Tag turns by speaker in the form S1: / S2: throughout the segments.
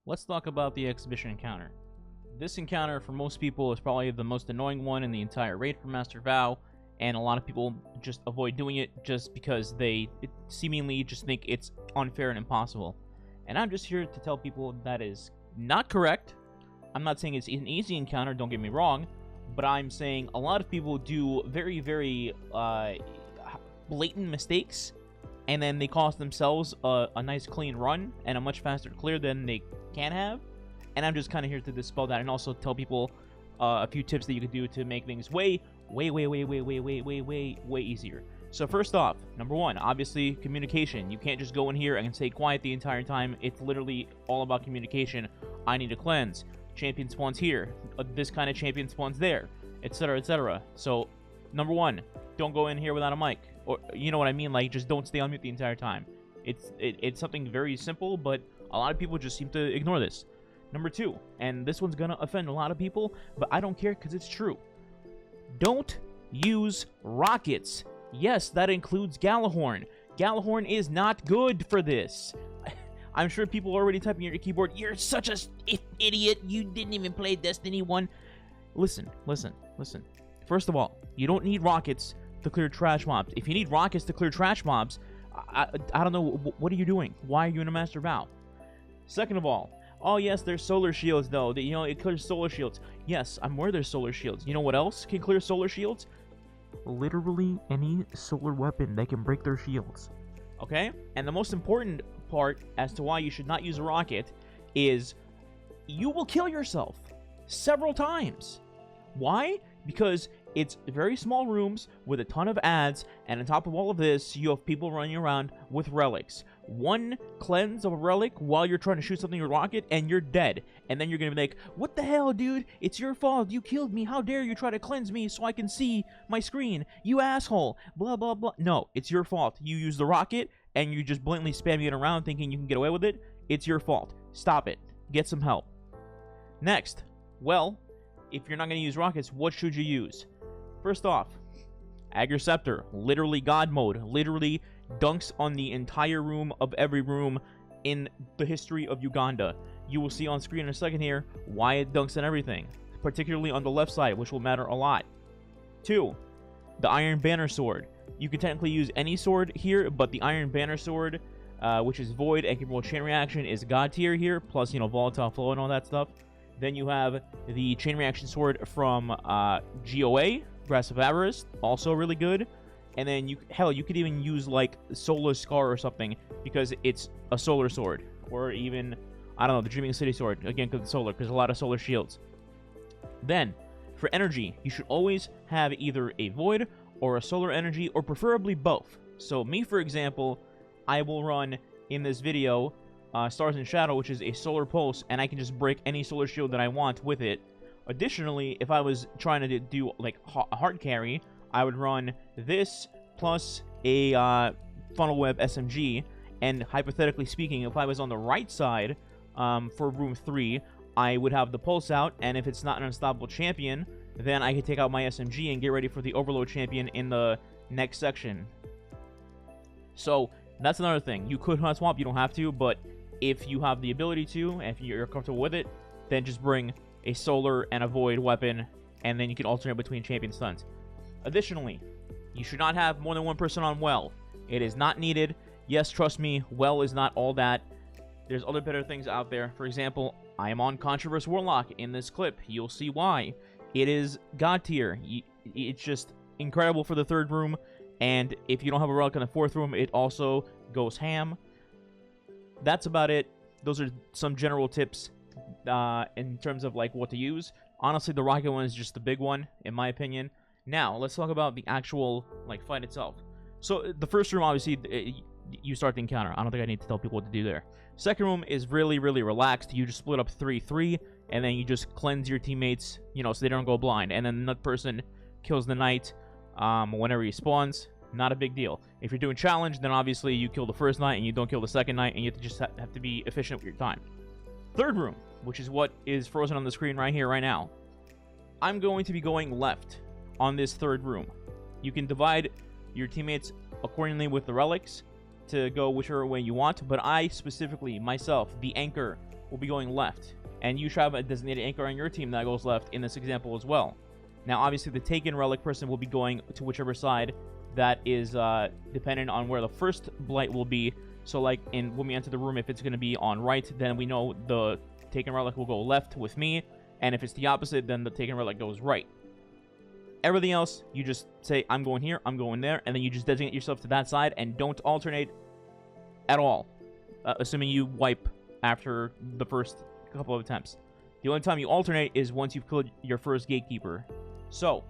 S1: let's talk about the exhibition encounter. This encounter, for most people, is probably the most annoying one in the entire raid for Master VOW, and a lot of people just avoid doing it just because they seemingly just think it's unfair and impossible. And I'm just here to tell people that is not correct. I'm not saying it's an easy encounter, don't get me wrong, but I'm saying a lot of people do very, very blatant mistakes, and then they cost themselves a nice clean run and a much faster clear than they can have. And I'm just kind of here to dispel that and also tell people a few tips that you could do to make things way easier. So first off, number one, obviously communication. You can't just go in here and stay quiet the entire time. It's literally all about communication. I need to cleanse. Champion spawns here. This kind of champion spawns there, etc., etc. So number one, don't go in here without a mic, or you know what I mean, like just don't stay on mute the entire time. It's something very simple, but a lot of people just seem to ignore this. Number two, and this one's gonna offend a lot of people, but I don't care because it's true. Don't use rockets. Yes, that includes Galahorn. Galahorn is not good for this. I'm sure people are already typing on your keyboard, "You're such a idiot. You didn't even play Destiny 1. Listen. First of all, you don't need rockets to clear trash mobs. If you need rockets to clear trash mobs, I don't know, what are you doing? Why are you in a Master VOW? Second of all, oh yes, there's solar shields though. It clears solar shields. Yes, I'm aware there's solar shields. You know what else can clear solar shields? Literally any solar weapon that can break their shields. Okay? And the most important part as to why you should not use a rocket is you will kill yourself several times. Why? Because it's very small rooms with a ton of ads, and on top of all of this, you have people running around with relics. One cleanse of a relic while you're trying to shoot something with a rocket, and you're dead. And then you're gonna be like, "What the hell, dude? It's your fault. You killed me. How dare you try to cleanse me so I can see my screen? You asshole. Blah, blah, blah." No, it's your fault. You use the rocket, and you just blatantly spamming it around thinking you can get away with it. It's your fault. Stop it. Get some help. Next, well, if you're not going to use rockets, what should you use? First off, Agriceptor, literally God mode, literally dunks on the entire room of every room in the history of Uganda. You will see on screen in a second here why it dunks on everything, particularly on the left side, which will matter a lot. 2, the Iron Banner Sword. You can technically use any sword here, but the Iron Banner Sword, which is void and can roll chain reaction, is God tier here, plus, volatile flow and all that stuff. Then you have the chain reaction sword from GOA, Grass of Avarice, also really good. And then you could even use like Solar Scar or something because it's a solar sword, or even I don't know, the Dreaming City sword, again because it's solar, because a lot of solar shields. Then for energy, you should always have either a void or a solar energy, or preferably both. So me, for example, I will run in this video Stars and Shadow, which is a solar pulse, and I can just break any solar shield that I want with it. Additionally, if I was trying to do like a hard carry, I would run this plus a funnel web SMG, and hypothetically speaking, if I was on the right side for room 3, I would have the pulse out, and if it's not an unstoppable champion, then I could take out my SMG and get ready for the overload champion in the next section. So that's another thing. You could hunt swap, you don't have to, but if you have the ability to, and if you're comfortable with it, then just bring a solar and a void weapon, and then you can alternate between champion stuns. Additionally, you should not have more than one person on well. It is not needed. Yes, trust me, well is not all that. There's other better things out there. For example, I am on Controverse Warlock in this clip. You'll see why. It is God tier. It's just incredible for the third room, and if you don't have a relic in the fourth room, it also goes ham. That's about it. Those are some general tips in terms of like what to use. Honestly, the rocket one is just the big one, in my opinion. Now, let's talk about the actual like fight itself. So the first room, obviously, you start the encounter. I don't think I need to tell people what to do there. Second room is really, really relaxed. You just split up 3-3, and then you just cleanse your teammates, so they don't go blind. And then that person kills the knight whenever he spawns. Not a big deal. If you're doing challenge, then obviously you kill the first knight and you don't kill the second knight, and you have to be efficient with your time. Third room, which is what is frozen on the screen right here, right now. I'm going to be going left on this third room. You can divide your teammates accordingly with the relics to go whichever way you want, but I specifically, myself, the anchor, will be going left. And you should have a designated anchor on your team that goes left in this example as well. Now, obviously, the taken relic person will be going to whichever side that is dependent on where the first blight will be. So, like, when we enter the room, if it's going to be on right, then we know the taken relic will go left with me. And if it's the opposite, then the taken relic goes right. Everything else, you just say, I'm going here, I'm going there, and then you just designate yourself to that side and don't alternate at all, assuming you wipe after the first couple of attempts. The only time you alternate is once you've killed your first gatekeeper. So,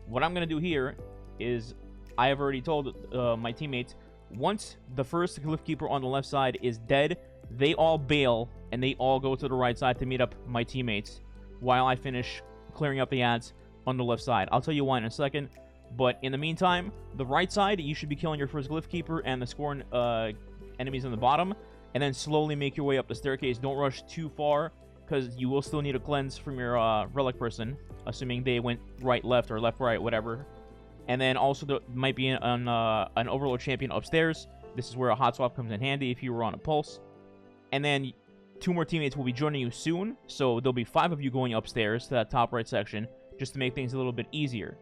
S1: what I'm going to do here is, I have already told my teammates, once the first glyph keeper on the left side is dead, they all bail, and they all go to the right side to meet up my teammates, while I finish clearing up the ads on the left side. I'll tell you why in a second, but in the meantime, the right side, you should be killing your first glyph keeper and the scorn enemies on the bottom, and then slowly make your way up the staircase. Don't rush too far, because you will still need a cleanse from your relic person, assuming they went right, left, or left, right, whatever. And then also there might be an overload champion upstairs. This is where a hot swap comes in handy if you were on a pulse. And then 2 more teammates will be joining you soon, so there'll be 5 of you going upstairs to that top right section, just to make things a little bit easier.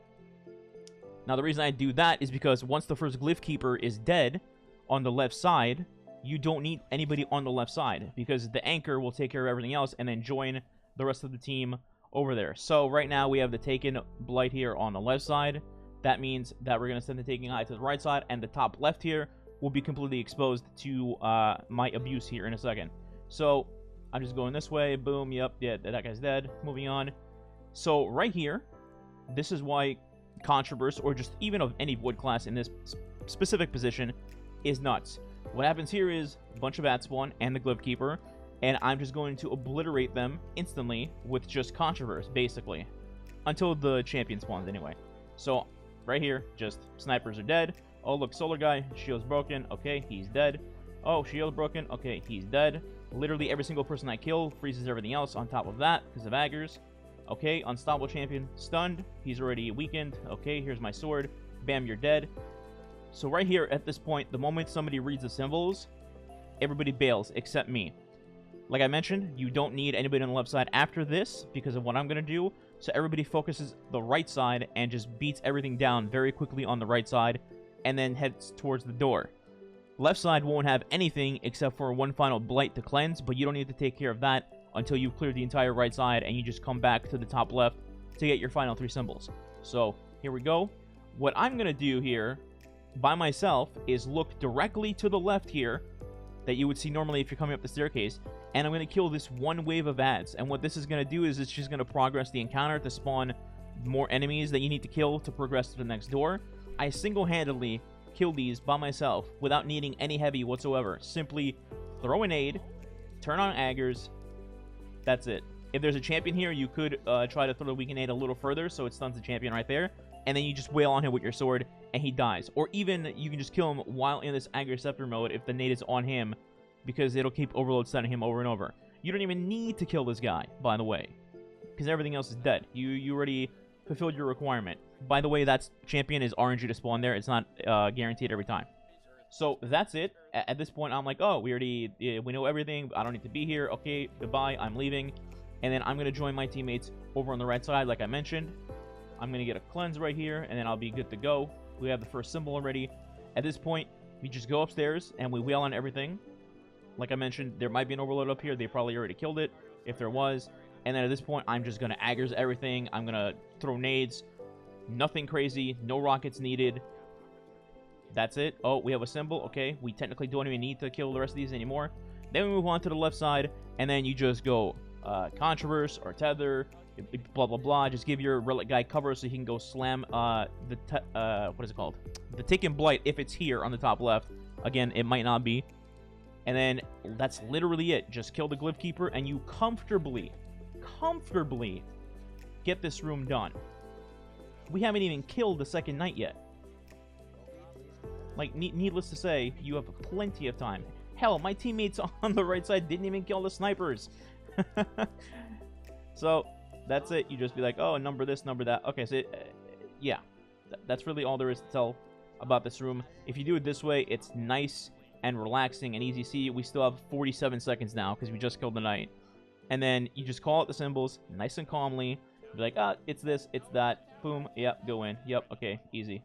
S1: Now, the reason I do that is because once the first glyph keeper is dead on the left side, you don't need anybody on the left side, because the anchor will take care of everything else and then join the rest of the team over there. So right now we have the taken blight here on the left side. That means that we're going to send the taking eye to the right side, and the top left here will be completely exposed to my abuse here in a second. So I'm just going this way. Boom. Yep. Yeah, that guy's dead. Moving on. So right here, this is why Controverse, or just even of any void class in this specific position, is nuts. What happens here is a bunch of ad spawn and the glyph keeper, and I'm just going to obliterate them instantly with just Controverse, basically, until the champion spawns anyway. So right here, just snipers are dead. Oh, look, solar guy, shield's broken. Okay, he's dead. Oh, shield broken. Okay, he's dead. Literally every single person I kill freezes everything else on top of that because of aggers. Okay, unstoppable champion stunned. He's already weakened. Okay, here's my sword. Bam, you're dead. So right here at this point, the moment somebody reads the symbols, everybody bails except me. Like I mentioned, you don't need anybody on the left side after this because of what I'm going to do. So everybody focuses the right side and just beats everything down very quickly on the right side and then heads towards the door. Left side won't have anything except for one final blight to cleanse, but you don't need to take care of that until you've cleared the entire right side and you just come back to the top left to get your final 3 symbols. So here we go. What I'm going to do here by myself is look directly to the left here that you would see normally if you're coming up the staircase, and I'm going to kill this one wave of ads. And what this is going to do is it's just going to progress the encounter to spawn more enemies that you need to kill to progress to the next door. I single-handedly kill these by myself without needing any heavy whatsoever. Simply throw an aid, turn on aggers. That's it. If there's a champion here, you could try to throw the weaken aid a little further so it stuns the champion right there, and then you just wail on him with your sword and he dies. Or even you can just kill him while in this Agger Scepter mode if the nade is on him, because it'll keep overload stunning him over and over. You don't even need to kill this guy, by the way, because everything else is dead. You already fulfilled your requirement. By the way, that champion is RNG to spawn there. It's not guaranteed every time. So that's it. At this point, I'm like, oh, we know everything. I don't need to be here. Okay, goodbye. I'm leaving. And then I'm going to join my teammates over on the right side, like I mentioned. I'm going to get a cleanse right here, and then I'll be good to go. We have the first symbol already. At this point, we just go upstairs, and we wail on everything. Like I mentioned, there might be an overload up here. They probably already killed it, if there was. And then at this point, I'm just going to aggers everything. I'm going to throw nades. Nothing crazy. No rockets needed. That's it. Oh, we have a symbol. Okay, we technically don't even need to kill the rest of these anymore. Then we move on to the left side, and then you just go Controverse or Tether, blah, blah, blah. Just give your relic guy cover so he can go slam what is it called? The Taken Blight, if it's here on the top left. Again, it might not be. And then that's literally it. Just kill the Glyph Keeper, and you comfortably get this room done. We haven't even killed the second night yet. Like, needless to say, you have plenty of time. Hell, my teammates on the right side didn't even kill the snipers. So, that's it. You just be like, oh, number this, number that. Okay, so, yeah. That's really all there is to tell about this room. If you do it this way, it's nice and relaxing and easy. See, we still have 47 seconds now because we just killed the knight. and then you just call out the symbols nice and calmly. Be like, ah, it's this, it's that. Boom. Yep, go in. Yep, okay, easy.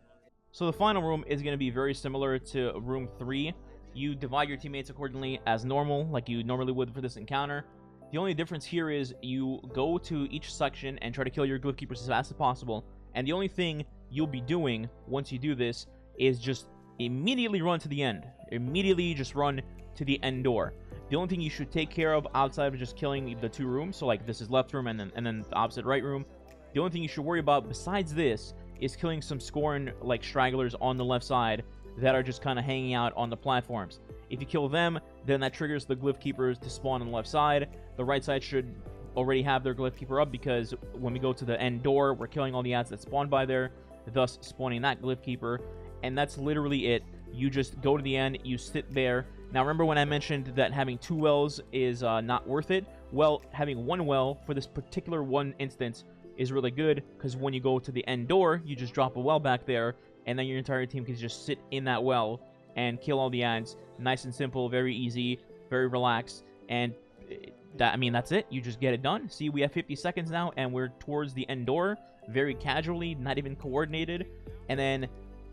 S1: So the final room is going to be very similar to room 3. You divide your teammates accordingly as normal, like you normally would for this encounter. The only difference here is you go to each section and try to kill your glyph keepers as fast as possible. And the only thing you'll be doing once you do this is just immediately run to the end. Immediately just run to the end door. The only thing you should take care of outside of just killing the 2 rooms, so like this is left room and then the opposite right room, the only thing you should worry about besides this is killing some Scorn like stragglers on the left side that are just kind of hanging out on the platforms. If you kill them, then that triggers the glyph keepers to spawn on the left side. The right side should already have their glyph keeper up, because when we go to the end door, we're killing all the ads that spawn by there, thus spawning that glyph keeper. And that's literally it. You just go to the end, you sit there. Now remember when I mentioned that having 2 wells is not worth it? Well, having 1 well for this particular one instance is really good, because when you go to the end door, you just drop a well back there, and then your entire team can just sit in that well and kill all the ads. Nice and simple, very easy, very relaxed, and that's it. You just get it done. See, we have 50 seconds now, and we're towards the end door, very casually, not even coordinated. And then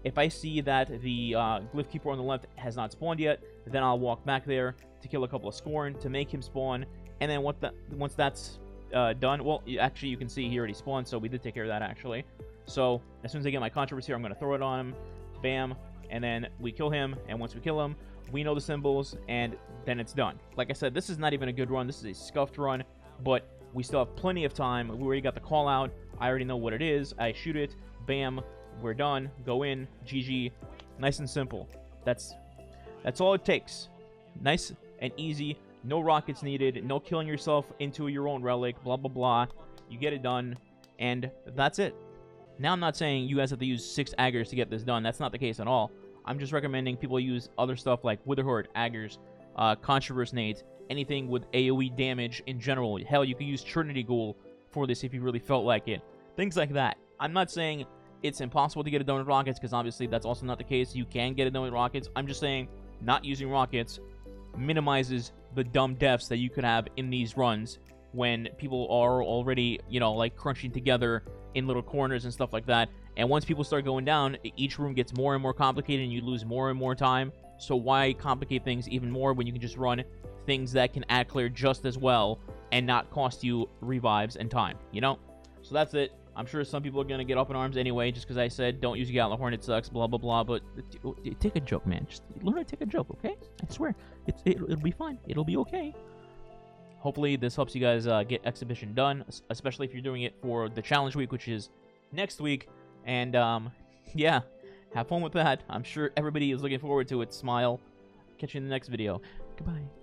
S1: if I see that the glyph keeper on the left has not spawned yet, then I'll walk back there to kill a couple of Scorn to make him spawn. And then once that's done, well, actually you can see he already spawned, so we did take care of that actually. So as soon as I get my controversy here, I'm going to throw it on him. Bam. And then we kill him. And once we kill him, we know the symbols. And then it's done. Like I said, this is not even a good run. This is a scuffed run. But we still have plenty of time. We already got the call out. I already know what it is. I shoot it. Bam. We're done. Go in. GG. Nice and simple. That's all it takes. Nice and easy. No rockets needed. No killing yourself into your own relic. Blah, blah, blah. You get it done. And that's it. Now, I'm not saying you guys have to use 6 Aggers to get this done. That's not the case at all. I'm just recommending people use other stuff like Witherhoard, Aggers, Controverse Nades, anything with AoE damage in general. Hell, you could use Trinity Ghoul for this if you really felt like it. Things like that. I'm not saying it's impossible to get it done with rockets, because obviously that's also not the case. You can get it done with rockets. I'm just saying not using rockets minimizes the dumb deaths that you could have in these runs when people are already, like crunching together in little corners and stuff like that. And once people start going down, each room gets more and more complicated and you lose more and more time. So why complicate things even more when you can just run things that can ad clear just as well and not cost you revives and time, So that's it. I'm sure some people are going to get up in arms anyway, just because I said don't use Gallahorn, it sucks, blah, blah, blah. But take a joke, man. Just learn to take a joke, okay? I swear. It'll be fine. It'll be okay. Hopefully this helps you guys get Exhibition done, especially if you're doing it for the challenge week, which is next week. And, yeah, have fun with that. I'm sure everybody is looking forward to it. Smile. Catch you in the next video. Goodbye.